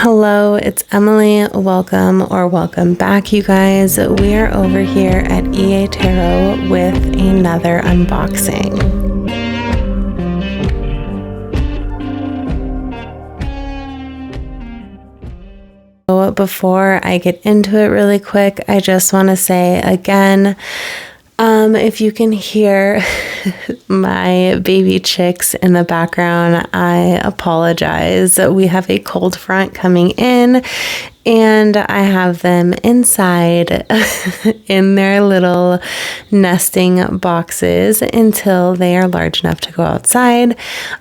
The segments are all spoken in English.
Hello, it's Emily. Welcome back, you guys. We are over here at EA Tarot with another unboxing. So before I get into it really quick, I just want to say again, if you can hear my baby chicks in the background, I apologize. We have a cold front coming in and I have them inside in their little nesting boxes until they are large enough to go outside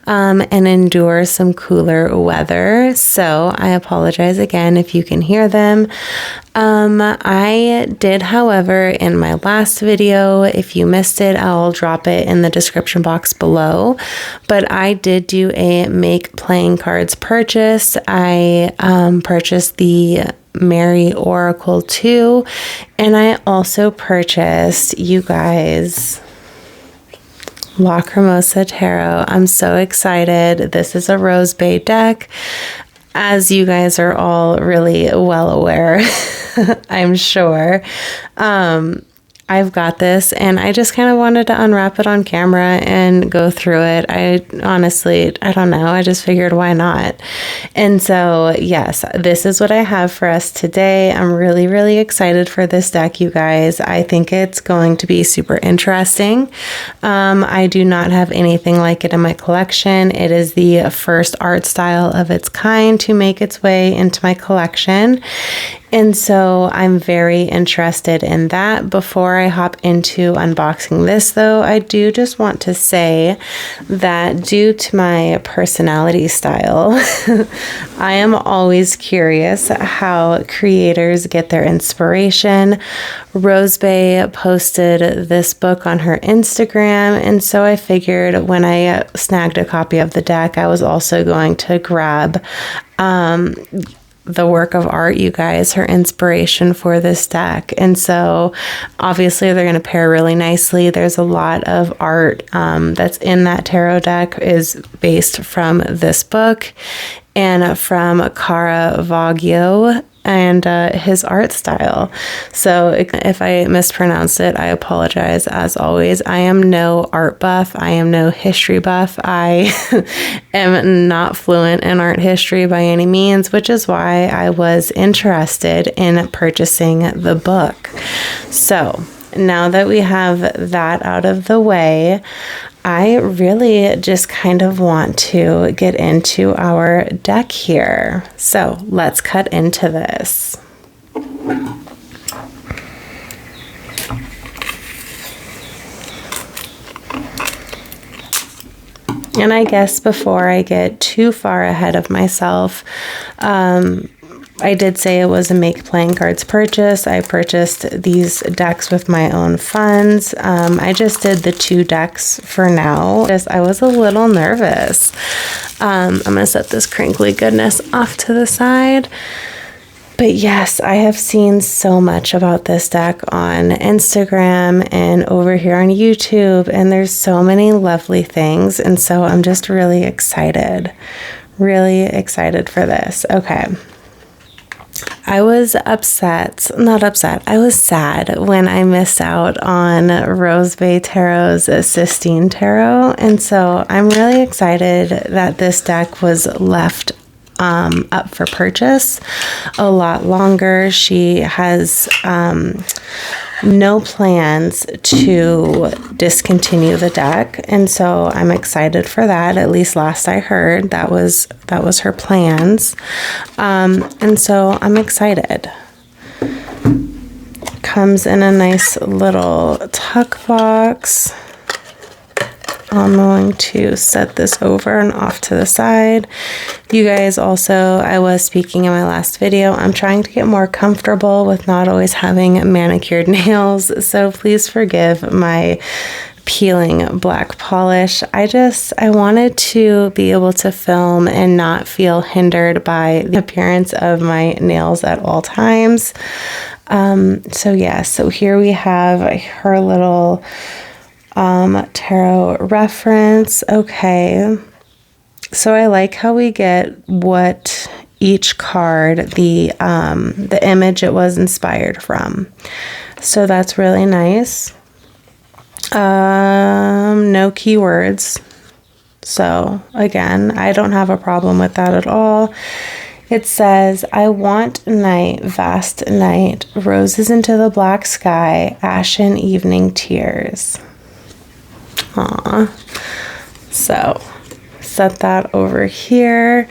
and endure some cooler weather. So I apologize again if you can hear them. I did, however, in my last video, if you missed it, I'll drop it in the description box below, but I did do a make playing cards purchase. I purchased the Mary Oracle 2, and I also purchased, you guys, Lacrimosa Tarot. I'm so excited. This is a Rose Bay deck, as you guys are all really well aware, I'm sure. I've got this, and I just kind of wanted to unwrap it on camera and go through it. I don't know. I just figured, why not? And so, yes, this is what I have for us today. I'm really, really excited for this deck, you guys. I think it's going to be super interesting. I do not have anything like it in my collection. It is the first art style of its kind to make its way into my collection. And so I'm very interested in that. Before I hop into unboxing this, though, I do just want to say that due to my personality style, I am always curious how creators get their inspiration. Rose Bay posted this book on her Instagram, and so I figured when I snagged a copy of the deck, I was also going to grab the work of art, you guys, her inspiration for this deck. And so obviously they're going to pair really nicely. There's a lot of art that's in that tarot deck is based from this book and from Caravaggio and his art style. So if I mispronounced it, I apologize. As always, I am no art buff. I am no history buff. I am not fluent in art history by any means, which is why I was interested in purchasing the book. So now that we have that out of the way, I really just kind of want to get into our deck here. So let's cut into this. And I guess before I get too far ahead of myself, I did say it was a make playing cards purchase. I purchased these decks with my own funds. I just did the 2 decks for now. I was a little nervous. I'm going to set this crinkly goodness off to the side. But yes, I have seen so much about this deck on Instagram and over here on YouTube, and there's so many lovely things. And so I'm just really excited for this. Okay. I was I was sad when I missed out on Rose Bay Tarot's Sistine Tarot. And so I'm really excited that this deck was left up for purchase a lot longer. She has no plans to discontinue the deck, and so I'm excited for that. At least last I heard, that was her plans, and so I'm excited. Comes in a nice little tuck box. I'm going to set this over and off to the side. You guys also, I was speaking in my last video, I'm trying to get more comfortable with not always having manicured nails, so please forgive my peeling black polish. I wanted to be able to film and not feel hindered by the appearance of my nails at all times. So here we have her little tarot reference. Okay, so I like how we get what each card the image it was inspired from. So that's really nice. No keywords. So again, I don't have a problem with that at all. It says, I want night, vast night, roses into the black sky, ashen evening tears. Aw. So set that over here.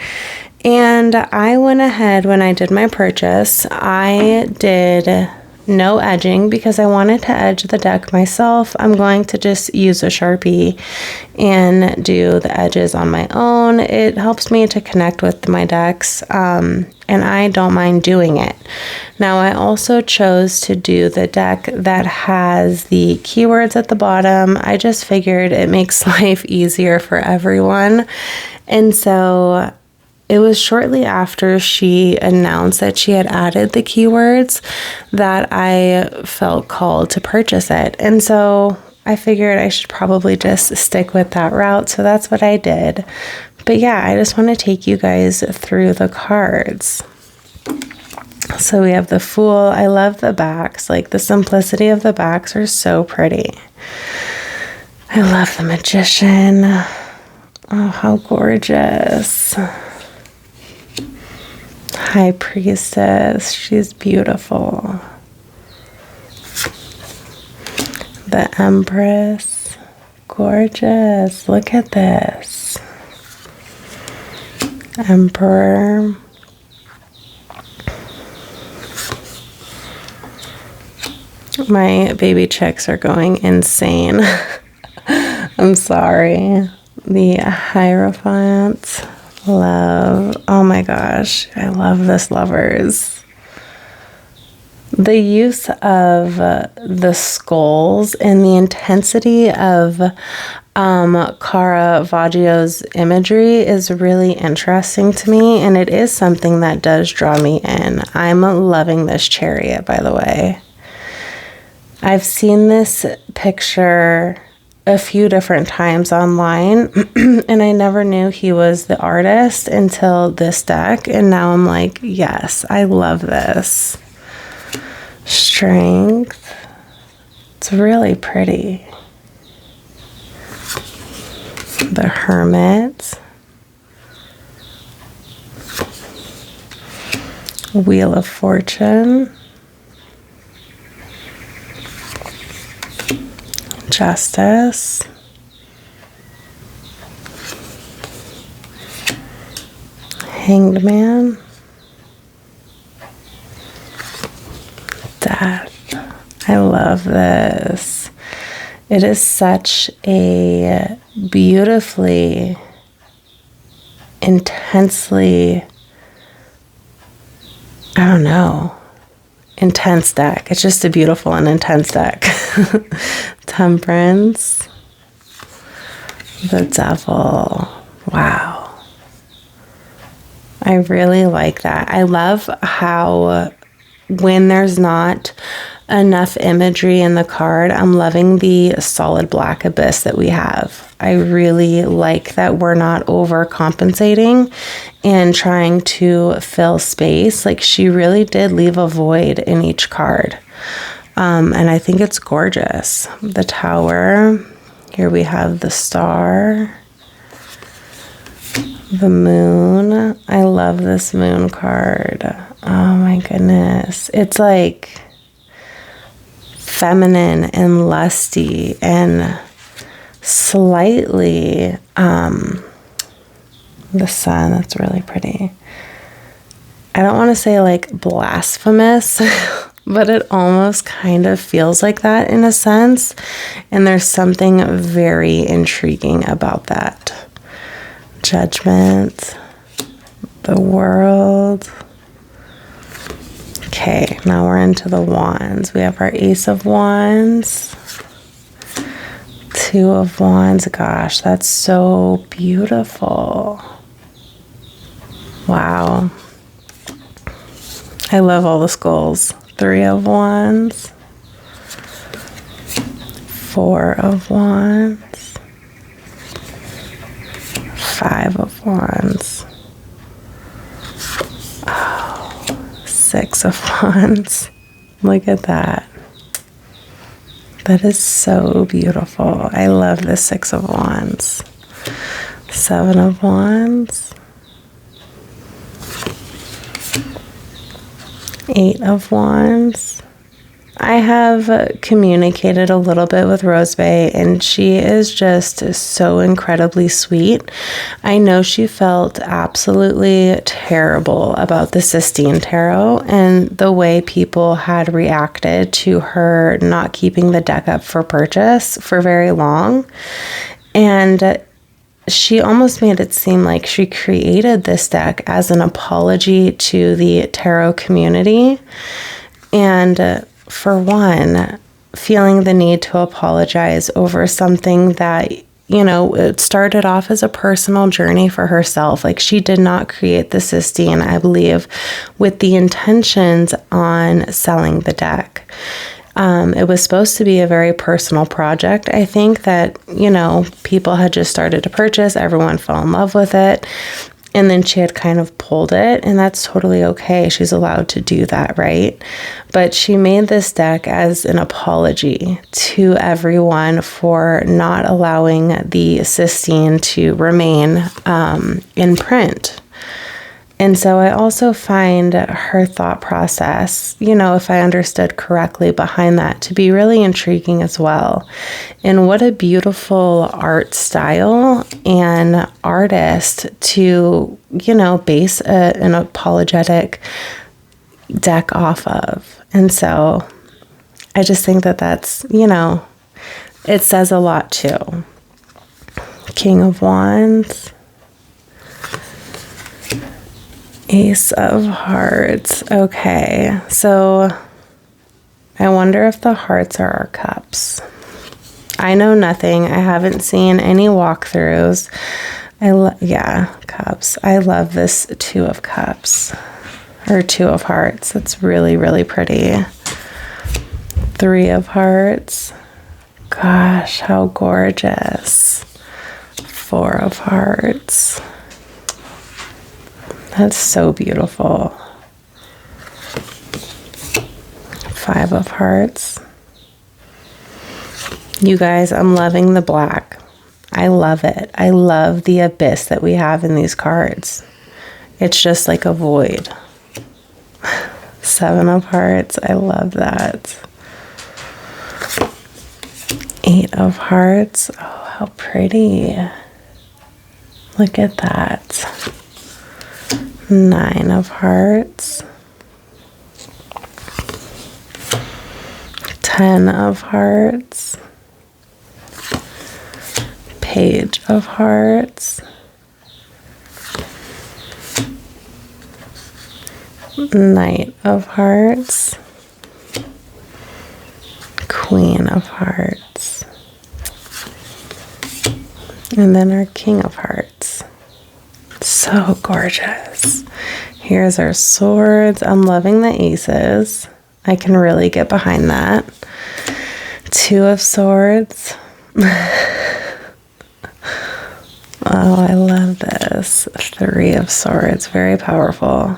And I went ahead when I did my purchase, I did no edging because I wanted to edge the deck myself. I'm going to just use a Sharpie and do the edges on my own. It helps me to connect with my decks, and I don't mind doing it. Now, I also chose to do the deck that has the keywords at the bottom. I just figured it makes life easier for everyone. And so it was shortly after she announced that she had added the keywords that I felt called to purchase it. And so I figured I should probably just stick with that route. So that's what I did. But yeah, I just want to take you guys through the cards. So we have the Fool. I love the backs. Like, the simplicity of the backs are so pretty. I love the Magician. Oh, how gorgeous. High Priestess, she's beautiful. The Empress, gorgeous. Look at this. Emperor. My baby chicks are going insane. I'm sorry. The Hierophant. Love. Oh my gosh, I love this, lovers. The use of the skulls and the intensity of Caravaggio's imagery is really interesting to me, and it is something that does draw me in. I'm loving this chariot, by the way. I've seen this picture a few different times online, and I never knew he was the artist until this deck, and now I'm like, yes, I love this. Strength. It's really pretty. The Hermit. Wheel of Fortune. Justice. Hanged Man. Death. I love this. It is such a beautifully, intensely, I don't know, intense deck. It's just a beautiful and intense deck. Temperance. The Devil. Wow. I really like that. I love how when there's not enough imagery in the card, I'm loving the solid black abyss that we have. I really like that we're not overcompensating and trying to fill space. Like, she really did leave a void in each card. And I think it's gorgeous. The Tower. Here we have the Star. The Moon. I love this Moon card. Oh my goodness. It's like feminine and lusty and slightly the Sun. That's really pretty. I don't want to say like blasphemous, but it almost kind of feels like that in a sense. And there's something very intriguing about that. Judgment. The World. Okay, now we're into the Wands. We have our Ace of Wands. Two of Wands. Gosh, that's so beautiful. Wow. I love all the skulls. Three of Wands. Four of Wands. Five of Wands. Six of Wands. Look at that. That is so beautiful. I love the Six of Wands. Seven of Wands. Eight of Wands. I have communicated a little bit with Rosebay, and she is just so incredibly sweet. I know she felt absolutely terrible about the Sistine Tarot and the way people had reacted to her not keeping the deck up for purchase for very long. And she almost made it seem like she created this deck as an apology to the tarot community. And for one, feeling the need to apologize over something that, you know, it started off as a personal journey for herself. Like, she did not create the Sistine, I believe, with the intentions on selling the deck. It was supposed to be a very personal project. I think that, you know, people had just started to purchase, everyone fell in love with it, and then she had kind of pulled it, and that's totally okay. She's allowed to do that, right? But she made this deck as an apology to everyone for not allowing the Sistine to remain in print. And so I also find her thought process, you know, if I understood correctly behind that, to be really intriguing as well. And what a beautiful art style and artist to, you know, base an apologetic deck off of. And so I just think that that's, you know, it says a lot too. King of Wands. Ace of Hearts. Okay, so I wonder if the hearts are our cups. I know nothing. I haven't seen any walkthroughs. Yeah, cups. I love this Two of Cups, or Two of Hearts. That's really, really pretty. Three of Hearts. Gosh, how gorgeous. Four of Hearts. That's so beautiful. Five of Hearts. You guys, I'm loving the black. I love it. I love the abyss that we have in these cards. It's just like a void. Seven of Hearts. I love that. Eight of Hearts. Oh, how pretty. Look at that. Nine of Hearts. 10 of Hearts. Page of Hearts. Knight of Hearts. Queen of Hearts. And then our King of Hearts. So gorgeous. Here's our swords. I'm loving the aces. I can really get behind that. Two of Swords. Oh, I love this. Three of Swords. Very powerful.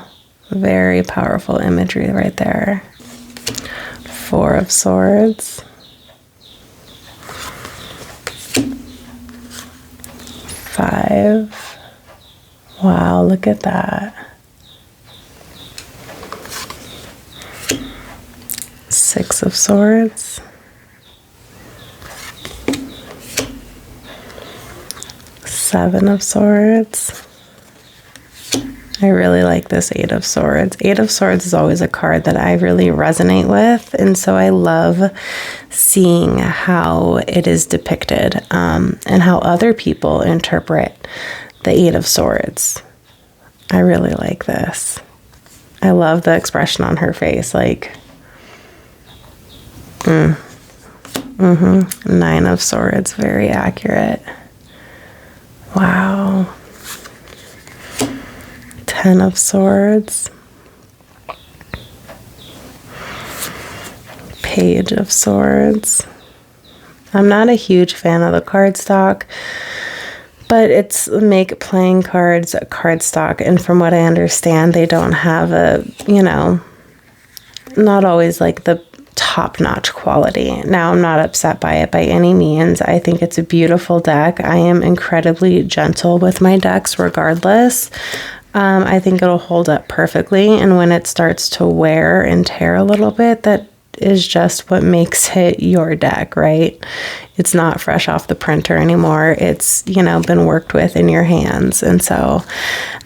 Very powerful imagery right there. Four of Swords. Five. Wow, look at that. Six of Swords. Seven of Swords. I really like this Eight of Swords. Eight of Swords is always a card that I really resonate with, and so I love seeing how it is depicted and how other people interpret the Eight of Swords. I really like this. I love the expression on her face, like, Nine of Swords, very accurate. Wow. 10 of Swords. Page of Swords. I'm not a huge fan of the cardstock, but it's playing cards cardstock, and from what I understand, they don't have a, you know, not always like the top-notch quality. Now, I'm not upset by it by any means. I think it's a beautiful deck. I am incredibly gentle with my decks regardless. I think it'll hold up perfectly, and when it starts to wear and tear a little bit, that is just what makes it your deck, right? It's not fresh off the printer anymore. It's, you know, been worked with in your hands. And so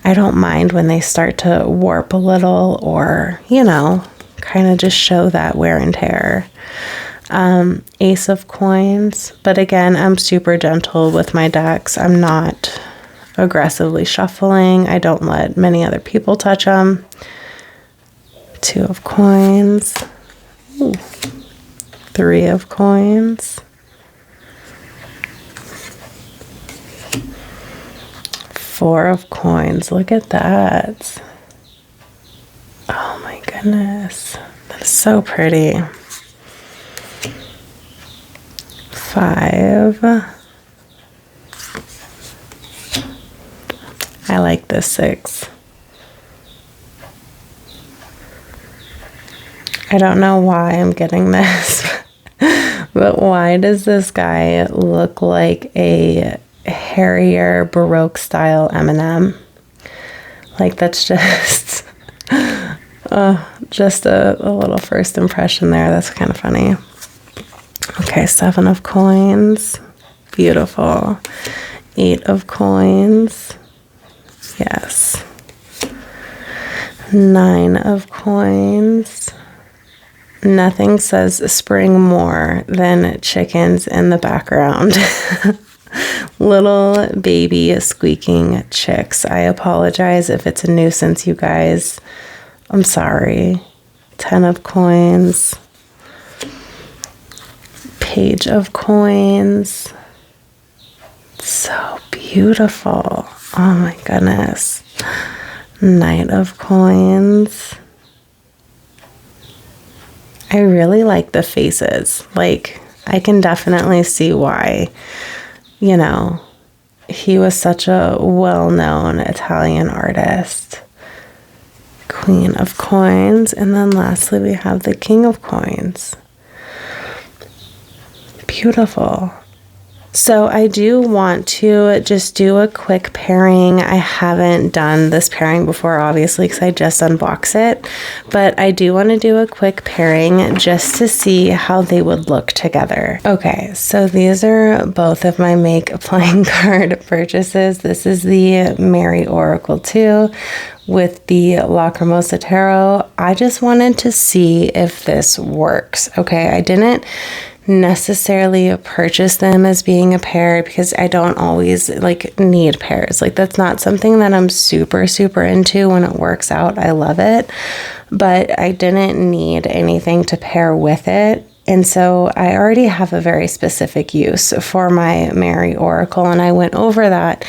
I don't mind when they start to warp a little or, you know, kind of just show that wear and tear. Ace of Coins. But again, I'm super gentle with my decks. I'm not aggressively shuffling. I don't let many other people touch them. Two of Coins. Ooh. Three of Coins. Four of Coins. Look at that. Oh my goodness. That is so pretty. Five. I like this six. I don't know why I'm getting this, but why does this guy look like a hairier Baroque style M&M? Like, that's just, just a little first impression there. That's kind of funny. Okay, Seven of Coins. Beautiful. Eight of Coins. Yes. Nine of Coins. Nothing says spring more than chickens in the background. Little baby squeaking chicks. I apologize if it's a nuisance, you guys. I'm sorry. 10 of Coins. Page of Coins. So beautiful. Oh my goodness. Knight of Coins. I really like the faces. Like, I can definitely see why, you know, he was such a well-known Italian artist. Queen of Coins. And then lastly, we have the King of Coins. Beautiful. So I do want to just do a quick pairing. I haven't done this pairing before, obviously, because I just unboxed it. But I do want to do a quick pairing just to see how they would look together. Okay, so these are both of my Make playing card purchases. This is the Mary Oracle 2 with the Lacrimosa Tarot. I just wanted to see if this works. Okay, I didn't necessarily purchase them as being a pair because I don't always like need pairs. Like, that's not something that I'm super into. When it works out, I love it, but I didn't need anything to pair with it. And so I already have a very specific use for my Mary Oracle, and I went over that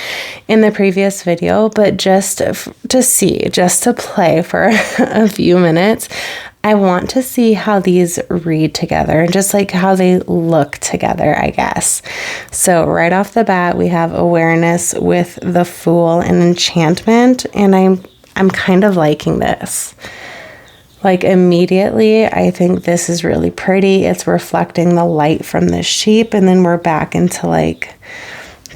in the previous video, but just to play for a few minutes, I want to see how these read together and just like how they look together, I guess. So right off the bat, we have awareness with the Fool and enchantment, and I'm kind of liking this. Like, immediately, I think this is really pretty. It's reflecting the light from the sheep, and then we're back into like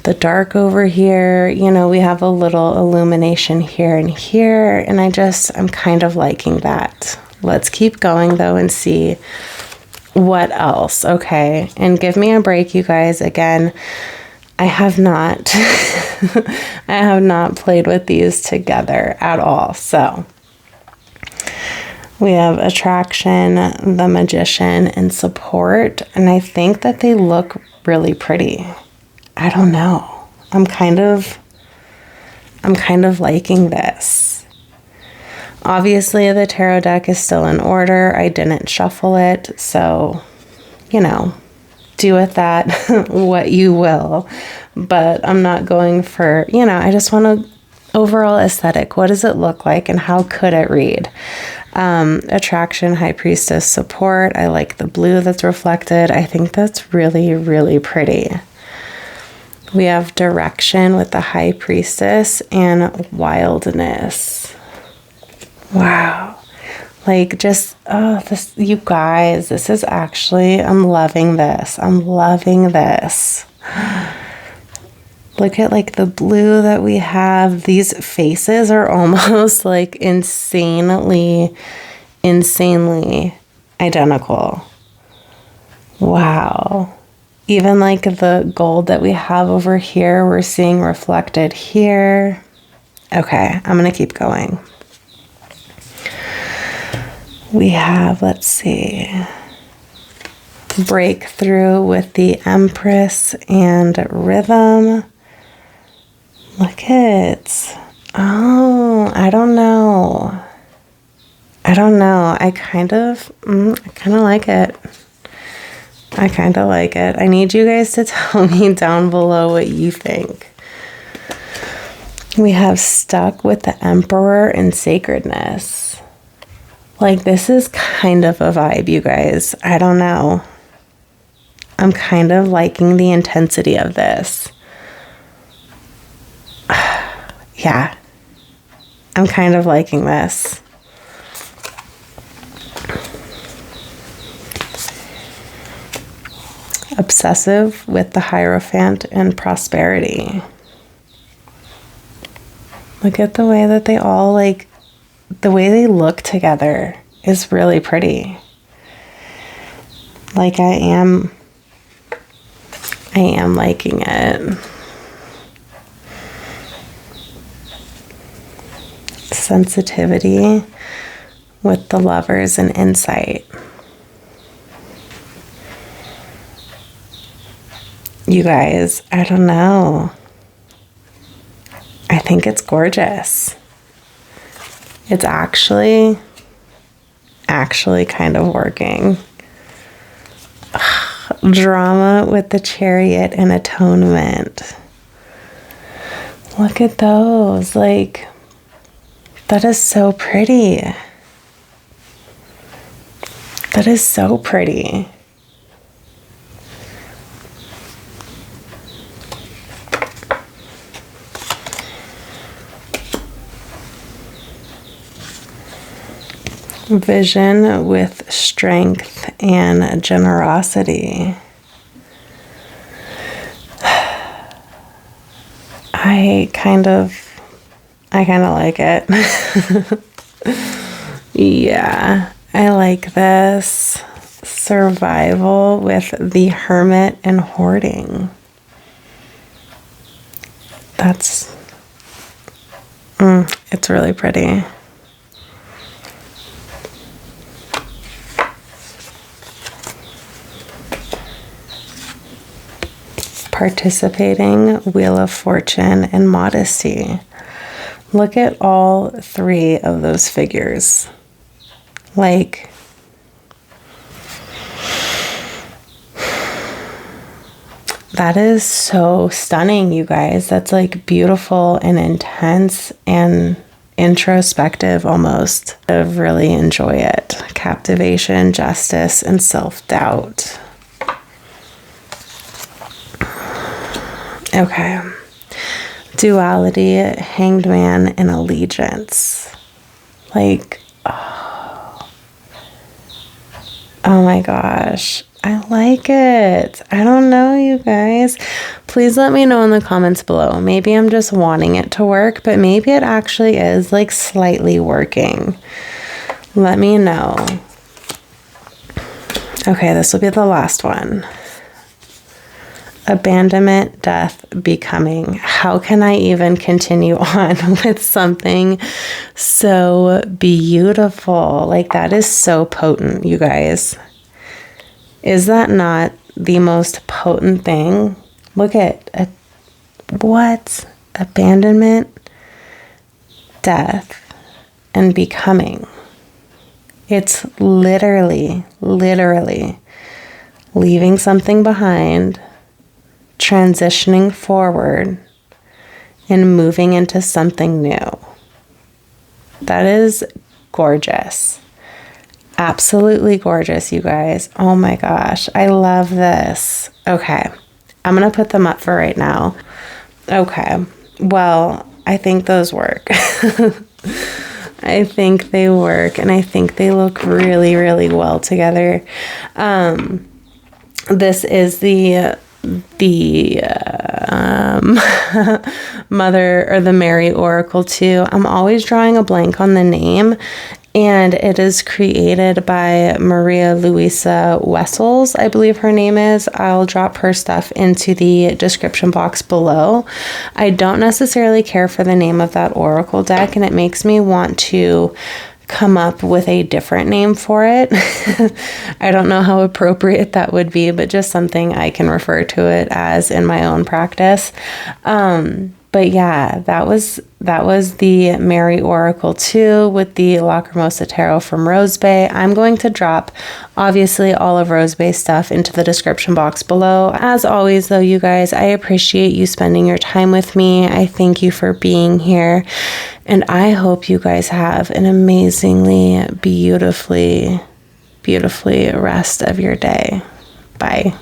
the dark over here. You know, we have a little illumination here and here, and I'm kind of liking that. Let's keep going though and see what else. Okay, and give me a break, you guys. Again, I have not played with these together at all. So we have attraction, the Magician, and support, and I think that they look really pretty. I don't know. I'm kind of liking this. Obviously, the tarot deck is still in order. I didn't shuffle it, so, you know, do with that what you will. But I'm not going for, you know, I just want to overall aesthetic. What does it look like and how could it read? Attraction, High Priestess, support. I like the blue that's reflected. I think that's really pretty. We have direction with the High Priestess and wildness. Wow. Like just, oh, this, you guys, this is actually, I'm loving this. I'm loving this. Look at like the blue that we have. These faces are almost like insanely identical. Wow. Even like the gold that we have over here, we're seeing reflected here. Okay, I'm going to keep going. We have, let's see, breakthrough with the Empress and rhythm. Look at, oh, I don't know. I kind of like it. I kind of like it. I need you guys to tell me down below what you think. We have stuck with the Emperor and sacredness. Like, this is kind of a vibe, you guys. I don't know. I'm kind of liking the intensity of this. Yeah. I'm kind of liking this. Obsessive with the Hierophant and prosperity. Look at the way that they all, like, the way they look together is really pretty. Like, I am liking it. Sensitivity with the Lovers and insight. You guys, I don't know. I think it's gorgeous. It's actually kind of working. Drama with the Chariot and atonement. Look at those. Like, that is so pretty. That is so pretty. Vision with strength and generosity. I kind of like it. Yeah, I like this. Survival with the Hermit and hoarding. That's, it's really pretty. Participating, Wheel of Fortune, and modesty. Look at all three of those figures. Like, that is so stunning, you guys. That's like beautiful and intense and introspective almost. I really enjoy it. Captivation, justice, and self-doubt. Okay. Duality, Hanged Man, and allegiance. Like, oh my gosh. I like it. I don't know, you guys. Please let me know in the comments below. Maybe I'm just wanting it to work, but maybe it actually is like slightly working. Let me know. Okay, this will be the last one. Abandonment, death, becoming. How can I even continue on with something so beautiful? Like, that is so potent, you guys. Is that not the most potent thing? Look at what? Abandonment, death, and becoming. It's literally leaving something behind, transitioning forward, and moving into something new. That is gorgeous. Absolutely gorgeous, you guys. Oh my gosh, I love this. Okay, I'm gonna put them up for right now. Okay, well, I think those work. I think they work, and I think they look really, really well together. This is the Mother or the Mary Oracle too. I'm always drawing a blank on the name, and it is created by Maria Luisa Wessels, I believe her name is. I'll drop her stuff into the description box below. I don't necessarily care for the name of that oracle deck, and it makes me want to come up with a different name for it. I don't know how appropriate that would be, but just something I can refer to it as in my own practice. But yeah, that was the Mary Oracle 2 with the Lacrimosa Tarot from Rose Bay. I'm going to drop, obviously, all of Rose Bay stuff into the description box below. As always, though, you guys, I appreciate you spending your time with me. I thank you for being here. And I hope you guys have an amazingly, beautifully rest of your day. Bye.